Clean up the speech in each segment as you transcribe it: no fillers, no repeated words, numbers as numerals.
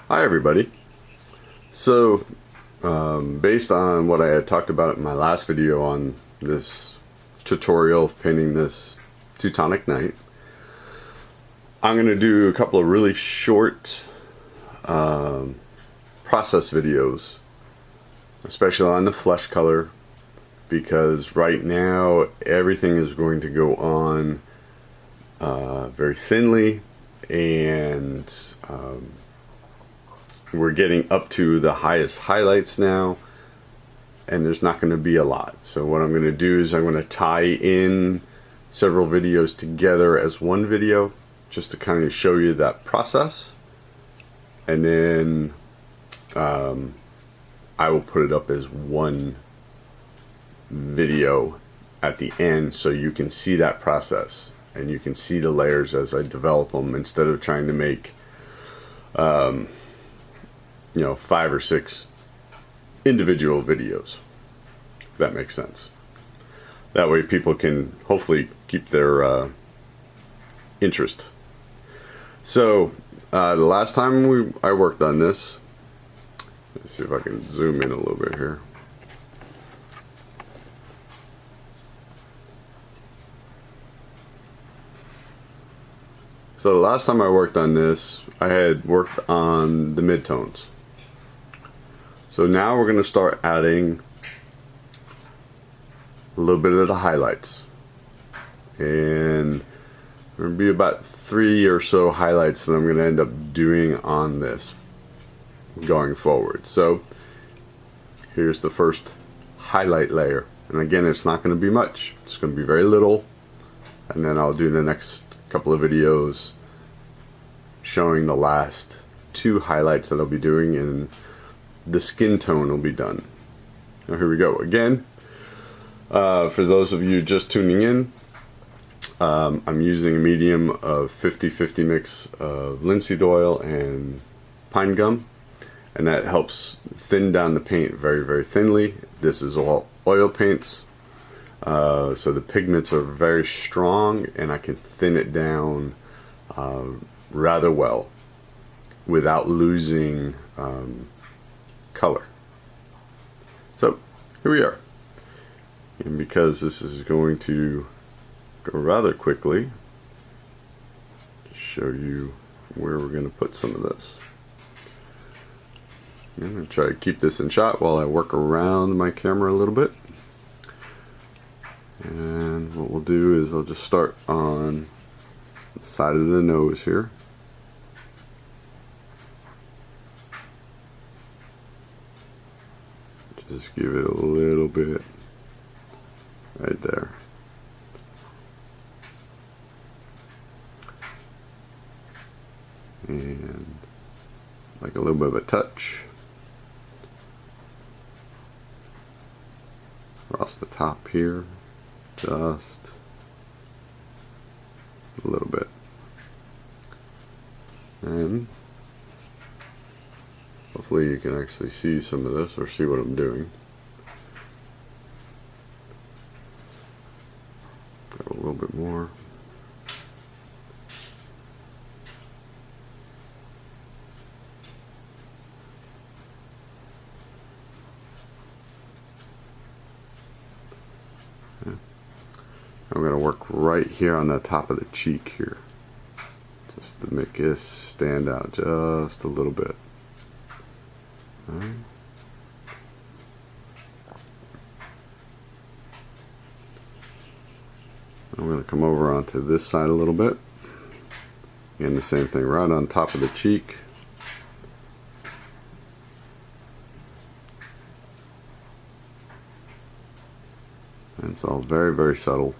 Hi everybody. So based on what I had talked about in my last video on this tutorial of painting this Teutonic Knight, I'm going to do a couple of really short process videos, especially on the flesh color, because right now everything is going to go on very thinly, and we're getting up to the highest highlights now, and there's not going to be a lot. So what I'm going to do is I'm going to tie in several videos together as one video, just to kind of show you that process, and then I will put it up as one video at the end so you can see that process and you can see the layers as I develop them, instead of trying to make 5 or 6 individual videos, if that makes sense. That way people can hopefully keep their interest. So the last time I worked on this, let's see if I can zoom in a little bit here. So the last time I worked on this, I had worked on the midtones. So now we're going to start adding a little bit of the highlights. And there will be about 3 or so highlights that I'm going to end up doing on this going forward. So here's the first highlight layer. And again, it's not going to be much. It's going to be very little. And then I'll do the next couple of videos showing the last 2 highlights that I'll be doing, and the skin tone will be done. Now here we go again. For those of you just tuning in, I'm using a medium of 50-50 mix of linseed oil and pine gum, and that helps thin down the paint very, very thinly. This is all oil paints, so the pigments are very strong, and I can thin it down rather well without losing color. So here we are, and because this is going to go rather quickly, to show you where we're going to put some of this. I'm going to try to keep this in shot while I work around my camera a little bit. And what we'll do is I'll just start on the side of the nose here. Just give it a little bit right there. And like a little bit of a touch across the top here, just a little bit. And hopefully you can actually see some of this, or see what I'm doing. Got a little bit more. I'm going to work right here on the top of the cheek here, just to make this stand out just a little bit. Right. I'm going to come over onto this side a little bit, and the same thing right on top of the cheek. And it's all very, very subtle.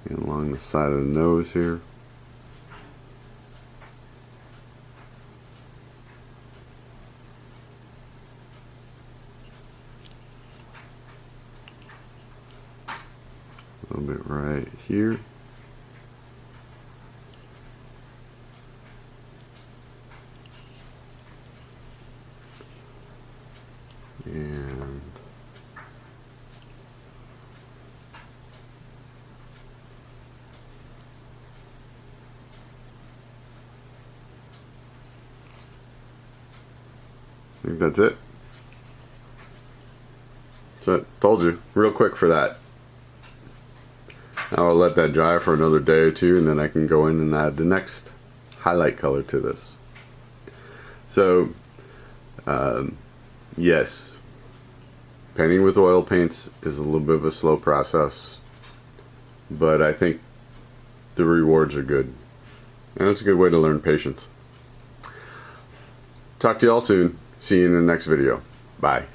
And along the side of the nose here. A little bit right here. And I think that's it. So, told you, real quick for that. I'll let that dry for another day or two, and then I can go in and add the next highlight color to this. So, yes, painting with oil paints is a little bit of a slow process, but I think the rewards are good, and it's a good way to learn patience. Talk to you all soon. See you in the next video. Bye.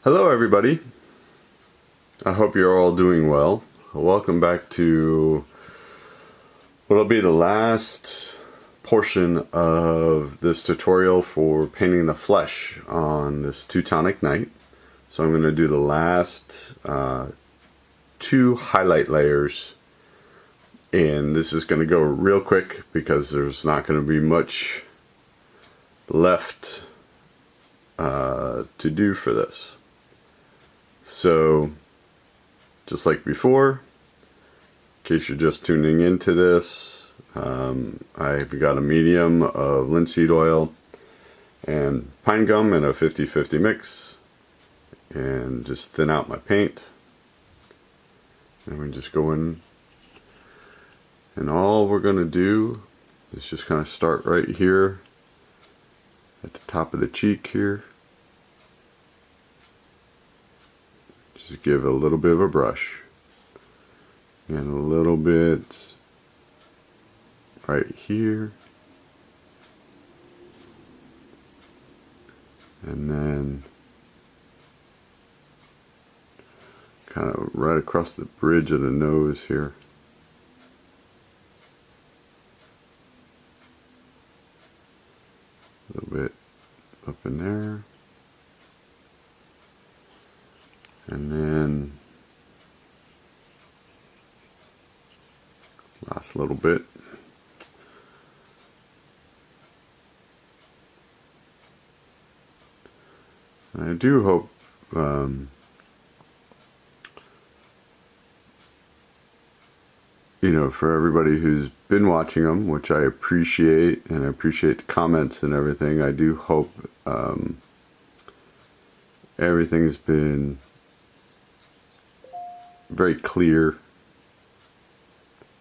Hello everybody. I hope you're all doing well. Welcome back to what'll be the last portion of this tutorial for painting the flesh on this Teutonic night. So I'm going to do the last 2 highlight layers, and this is going to go real quick because there's not going to be much left to do for this. So just like before, in case you're just tuning into this, I've got a medium of linseed oil and pine gum in a 50-50 mix, and just thin out my paint, and we just go in, and all we're going to do is just kind of start right here at the top of the cheek here. Just give a little bit of a brush, and a little bit right here, and then kind of right across the bridge of the nose here. A little bit up in there. And then last little bit. And I do hope you know, for everybody who's been watching them, which I appreciate, and I appreciate the comments and everything, I do hope everything's been very clear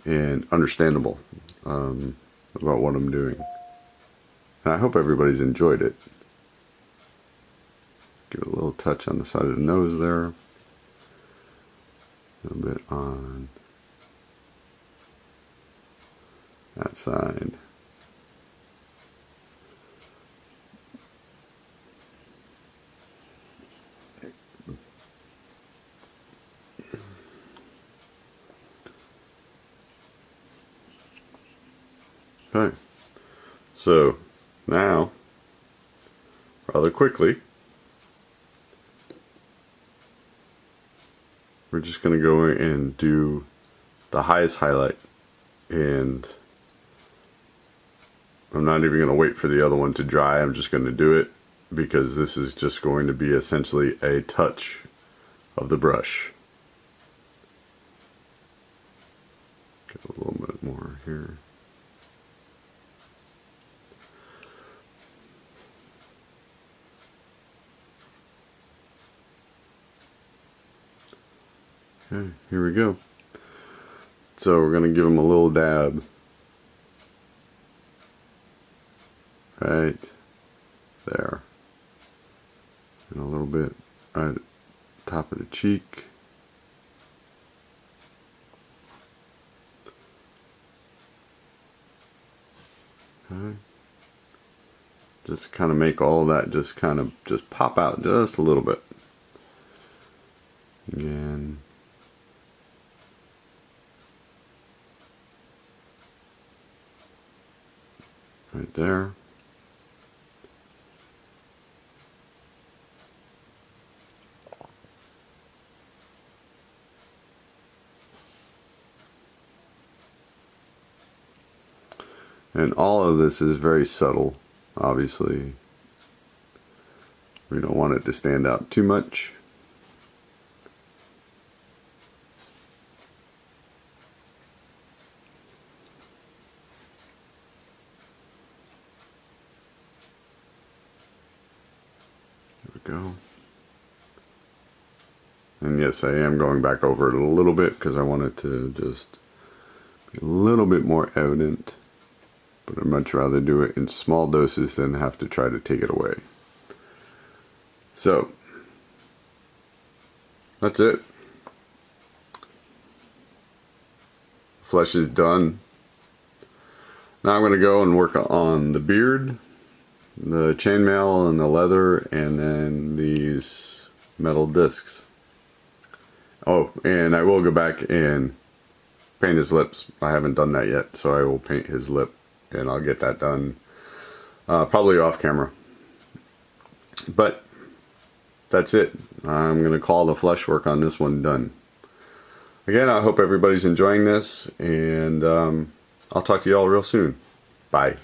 and understandable about what I'm doing. And I hope everybody's enjoyed it. Give it a little touch on the side of the nose there. A little bit on that side. Okay, so now, rather quickly, we're just going to go in and do the highest highlight, and I'm not even going to wait for the other one to dry. I'm just going to do it because this is just going to be essentially a touch of the brush. Get a little bit more here. Okay, here we go. So we're going to give them a little dab right there, and a little bit right at the top of the cheek. Okay. Just kind of make all that just kind of just pop out just a little bit. Again. Right there. And all of this is very subtle, obviously. We don't want it to stand out too much. go. And yes, I am going back over it a little bit because I want it to just be a little bit more evident. But I'd much rather do it in small doses than have to try to take it away. So, that's it. Flesh is done. Now I'm going to go and work on the beard, the chainmail and the leather, and then these metal discs. Oh, and I will go back and paint his lips. I haven't done that yet, so I will paint his lip, and I'll get that done probably off camera. But that's it. I'm going to call the flesh work on this one done. Again, I hope everybody's enjoying this, and I'll talk to you all real soon. Bye.